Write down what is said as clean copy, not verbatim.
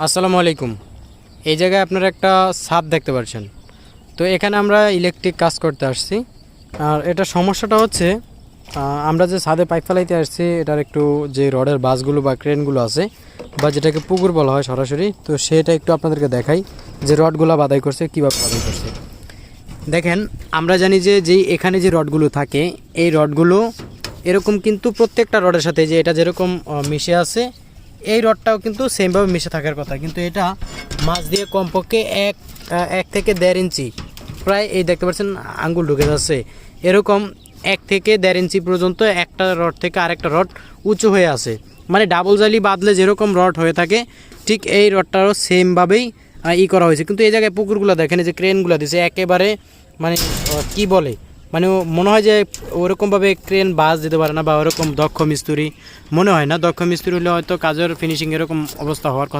আসসালামু আলাইকুম। এই জায়গায় আপনারা একটা ছাদ দেখতে পাচ্ছেন। তো এখানে আমরা ইলেকট্রিক কাজ করতে আসছি। আর এটা সমস্যাটা হচ্ছে আমরা যে ছাদে পাইপ ফেলাইতে আসছি এটার একটু যে রডের বাসগুলো বা ক্রেনগুলো আছে বা যেটাকে পুকুর বলা হয় সরাসরি, তো সেটা একটু আপনাদেরকে দেখাই যে রডগুলো বাধাই করছে, কীভাবে বাধাই করছে। দেখেন, আমরা জানি যে যেই এখানে যে রডগুলো থাকে এই রডগুলো এরকম কিন্তু প্রত্যেকটা রডের সাথে যে এটা যেরকম মিশে আছে এই রডটাও কিন্তু সেমভাবে মিশে থাকার কথা, কিন্তু এটা মাছ দিয়ে কমপক্ষে এক থেকে 1.5 ইঞ্চি, প্রায় এই দেখতে পাচ্ছেন আঙ্গুল ঢুকে যাচ্ছে, এরকম 1 থেকে 1.5 ইঞ্চি পর্যন্ত একটা রড থেকে আরেকটা রড উঁচু হয়ে আছে। মানে ডাবল জালি বাঁধলে যেরকম রড হয়ে থাকে ঠিক এই রডটারও সেমভাবেই করা হয়েছে। কিন্তু এই জায়গায় পুকুরগুলো দেখেন, যে ক্রেনগুলো দিয়েছে একেবারে মানে কি বলে, মানে মনে হয় যে ওরকমভাবে ক্রেন বাস দিতে পারে না বা ওরকম দক্ষ মিস্ত্রি মনে হয় না। দক্ষ মিস্ত্রি হলে হয়তো কাজের ফিনিশিং এরকম অবস্থা হওয়ার কথা।